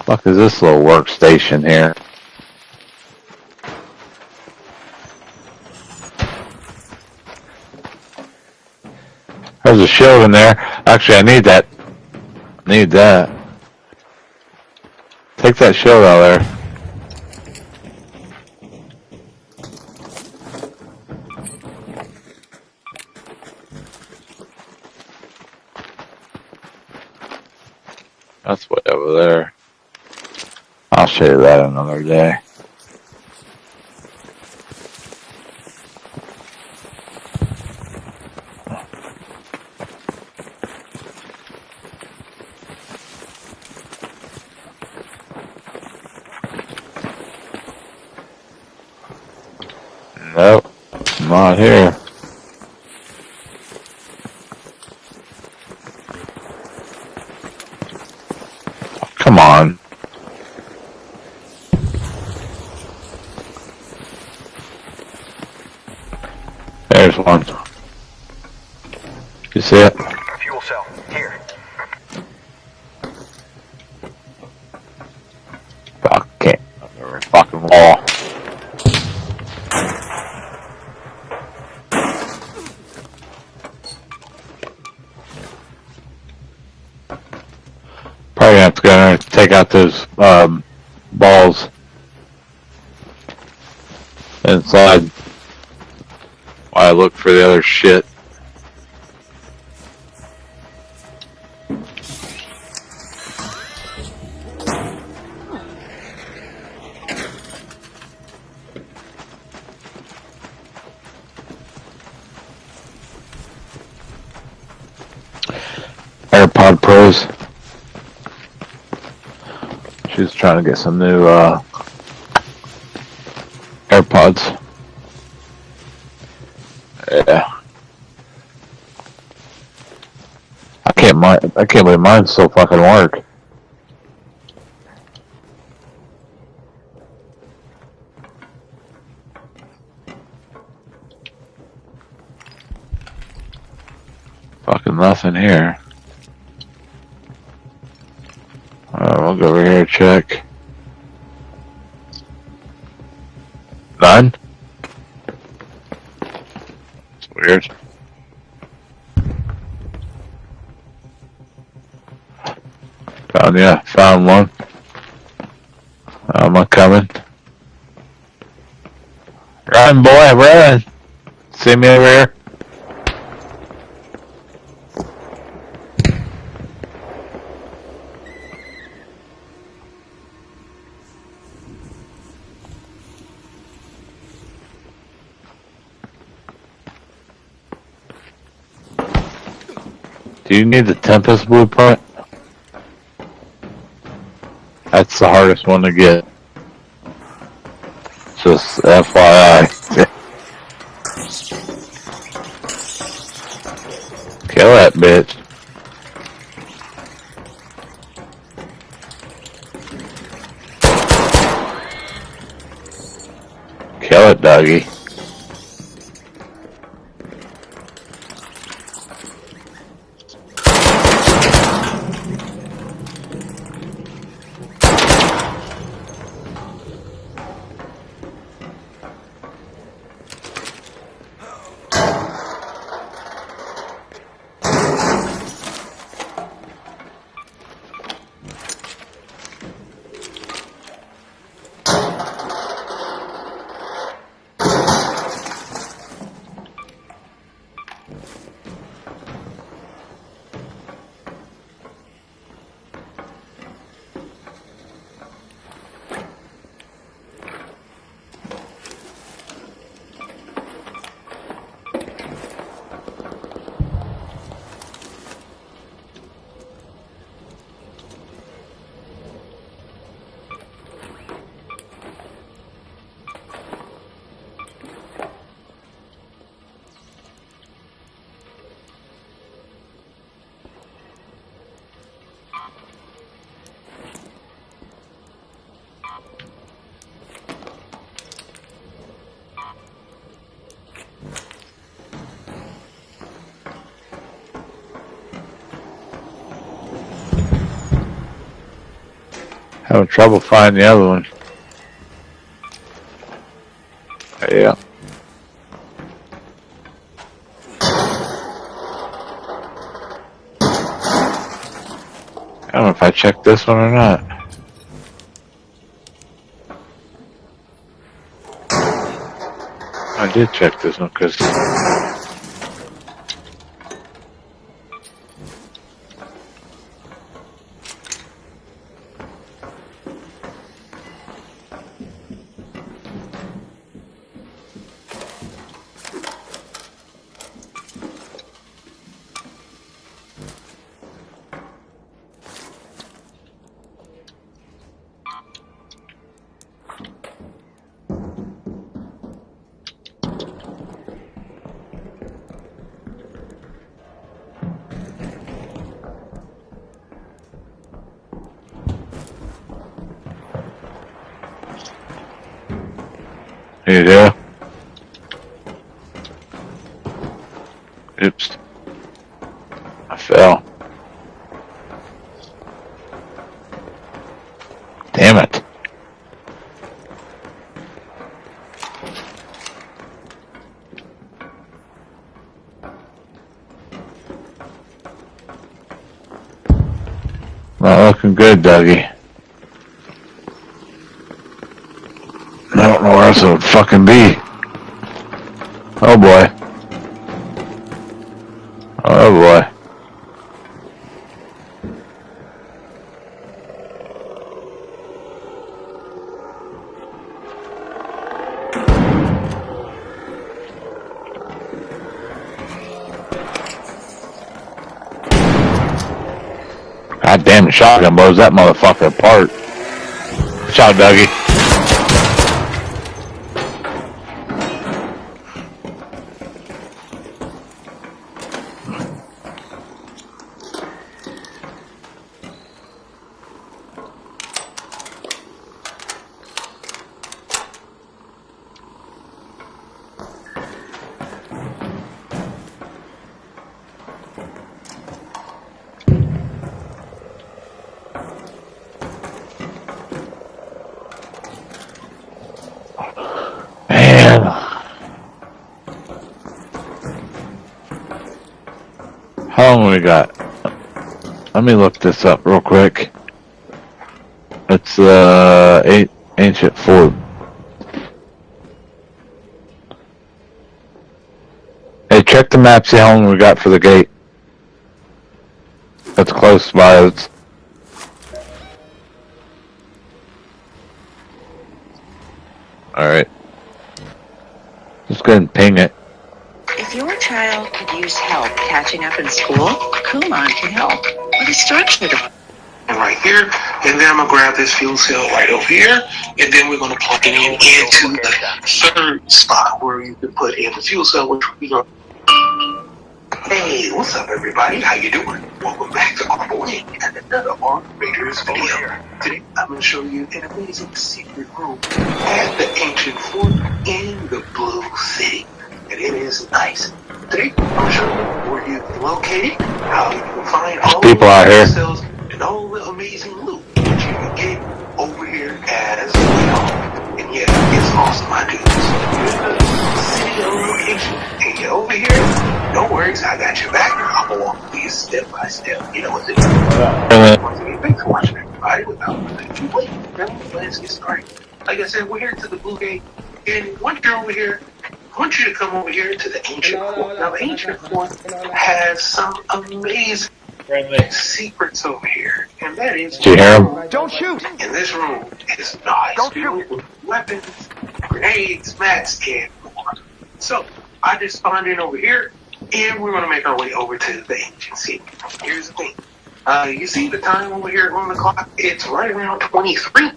Fuck is this little workstation here? There's a shield in there. Actually, I need that. Need that. Take that shield out of there. That's way over there. I'll show you that another day. Nope, not here. Come on. There's one. You see it? Fuel cell, here. Fuck, can't. Over a fucking wall. Probably have to go in there and take out those balls inside while I look for the other shit. AirPod Pros. She's trying to get some new AirPods. Yeah. I can't believe mine still fucking work. Fucking nothing here. We'll go over here and check. None? It's weird. Found one. I'm coming. Run, boy, run! See me over here? Do you need the Tempest blueprint? That's the hardest one to get. Just FYI. Kill that bitch. Kill it, doggy. Having trouble finding the other one. Yeah. I don't know if I checked this one or not. I did check this one because you do. Oops. I fell. Damn it. Not looking good, Dougie. I don't know where else it would fucking be. Oh boy. Oh boy. God damn, the shotgun blows that motherfucker apart. Shot, Dougie. Man. How long we got? Let me look this up real quick. It's ancient fort. Hey, check the map, see how long we got for the gate. That's close by. It's... Alright. Just go ahead and ping it. If your child could use help catching up in school, Kumon can help with a structure. Right here, and then I'm gonna grab this fuel cell right over here, and then we're gonna plug it in into the third spot where you can put in the fuel cell, which we gonna. Hey, what's up, everybody? How you doing? Welcome back to our morning and another Arc Raiders video. Today, I'm gonna show you an amazing secret room at the ancient fort in the Blue City, and it is nice. Today, I'm gonna show you where you can locate it, how you can find all the people out here. cells and all the amazing loot that you can get over here as well. And yeah, it's awesome, my dudes. Here's the city location. And get over here, no worries, I got your back. I'm gonna walk with you step by step. You know what to do. Once again, thanks for watching, everybody. Without further ado, let's get started. Like I said, we're here to the Blue Gate, and once you're over here, I want you to come over here to the ancient fort. Now, the ancient fort has some amazing secrets over here, and that is. Do you hear him? Don't shoot! And this room is nice. Don't shoot! With weapons, grenades, mats, and more. So I just spawned in over here, and we're gonna make our way over to the ancient city. Here's the thing. You see the time over here on the clock? It's right around 23.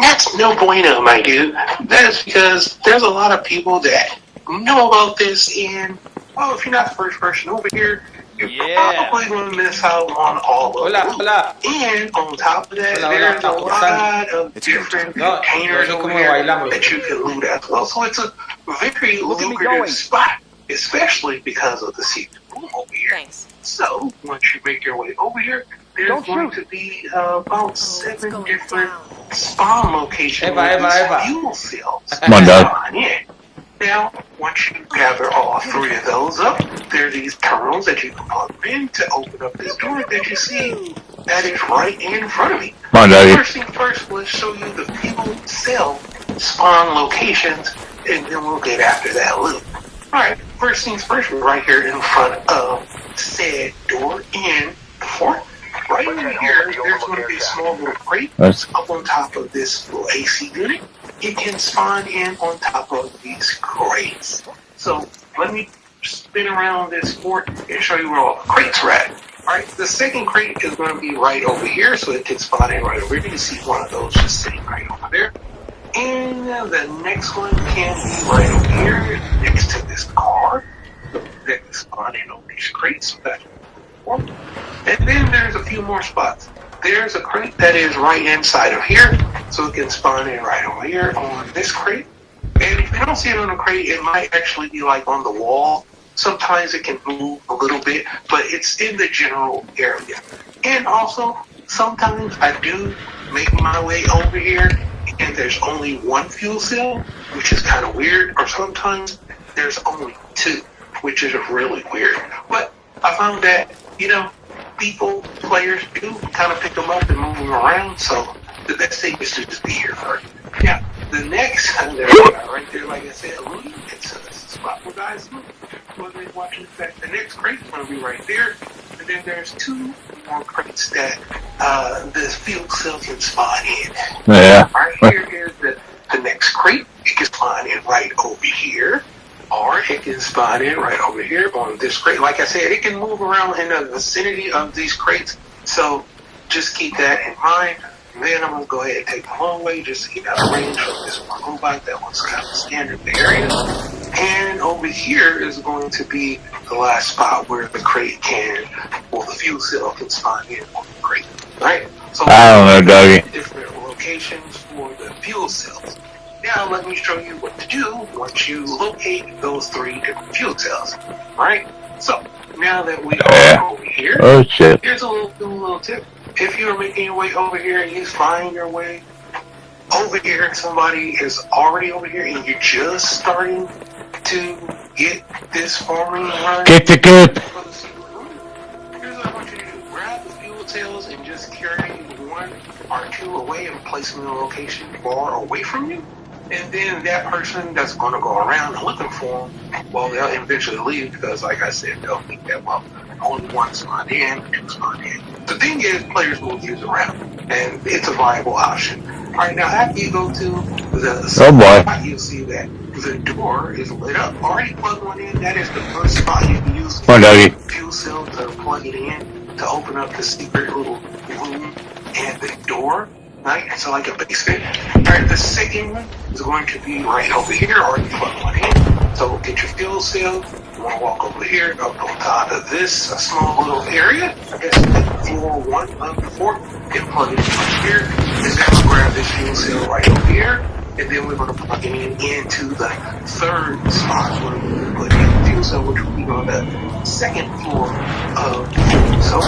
That's no bueno, my dude. That's because there's a lot of people that know about this, and well, if you're not the first person over here, you're probably going to miss out on all of it. And on top of that, there's a lot of different containers over here that you can loot as well. So it's a very lucrative spot, especially because of the secret room over here. Thanks. So once you make your way over here, there's going to be about 7 different spawn locations Bye, with bye, these bye. fuel cells. Come on, Doug. Spawn in. Now, once you gather all 3 of those up, there are these terminals that you can plug in to open up this door that you see that is right in front of me. Come on, Dougie. First thing first, let's show you the fuel cell spawn locations, and then we'll get after that loop. Alright, first things first, we're right here in front of said door in the fort. Right over here, there's going to be a small little crate up on top of this little AC unit. It can spawn in on top of these crates. So let me spin around this fort and show you where all the crates are at. Alright, the second crate is going to be right over here, so it can spawn in right over here. You can see one of those just sitting right over there. And the next one can be right over here next to this car. So that can spawn in on these crates. That's one. And then there's a few more spots. There's a crate that is right inside of here, so it can spawn in right over here on this crate. And if you don't see it on the crate, it might actually be like on the wall. Sometimes it can move a little bit, but it's in the general area. And also, sometimes I do make my way over here, and there's only one fuel cell, which is kind of weird. Or sometimes there's only 2, which is really weird. But I found that, players do kind of pick them up and move them around, so the best thing is to just be here first. Yeah, the next, right there, like I said, it's a spot where guys look. Whether you're watching the next crate is going to be right there, and then there's 2 more crates that the fuel cell can spawn in. Yeah. Right here is the next crate. It can spawn in right over here. Or it can spawn in right over here on this crate. Like I said, it can move around in the vicinity of these crates. So just keep that in mind. And then I'm going to go ahead and take the long way just to get out of range from this one robot. That one's kind of standard area. And over here is going to be the last spot where the crate the fuel cell can spawn in on the crate. Right? So I don't know, Dougie. Different locations for the fuel cells. Now let me show you what to do once you locate those 3 different fuel cells. Alright? So, now that we are over here, Oh, shit. here's a little tip. If you're making your way over here and you find your way over here and somebody is already over here and you're just starting to get this farming run, Get the goop. here's what I want you to do. Grab the fuel cells and just carry 1 or 2 away and place them in a location far away from you. And then that person that's going to go around and looking for them, well, they'll eventually leave because, like I said, they'll think that, well, only 1 spawn in, 2 spawn in. The thing is, players will use around, and it's a viable option. All right, now after you go to the spot, you'll see that the door is lit up. Already plugged one in. That is the first spot you can use the fuel cell to plug it in to open up the secret little room and the door. Right, so like a basement. Alright, the second one is going to be right over here, already plugged one in. So get your fuel cell. You want to walk over here, up on top of this small little area. I guess floor 1 of the fort, and plug it in right here. And then we'll grab this fuel cell right over here. And then we're going to plug it into the 3rd spot where we're going to put in the fuel cell, which will be on the 2nd floor of the fort. So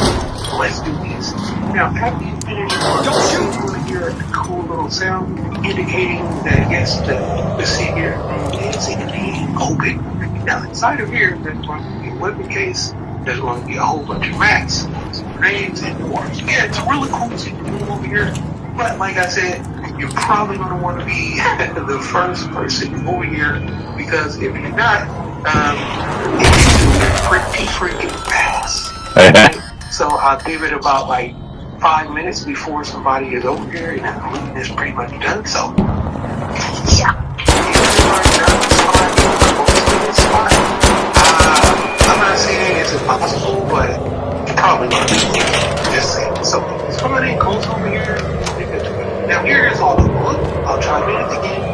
let's do this. Now, after you finish, you're going to hear a cool little sound indicating that, yes, the secret room is indeed open. Now, inside of here, there's going to be a weapon case. There's going to be a whole bunch of mats, some grenades, and more. Yeah, it's really cool to do over here. But like I said, you're probably going to want to be the first person over here because if you're not, it's pretty freaking fast. So I'll give it about like 5 minutes before somebody is over here and the looting is pretty much done. So, yeah. I'm not saying it's impossible, but it's probably going to be just saying. So, somebody goes over here. Now, here is all the loot. I'll try to do it again.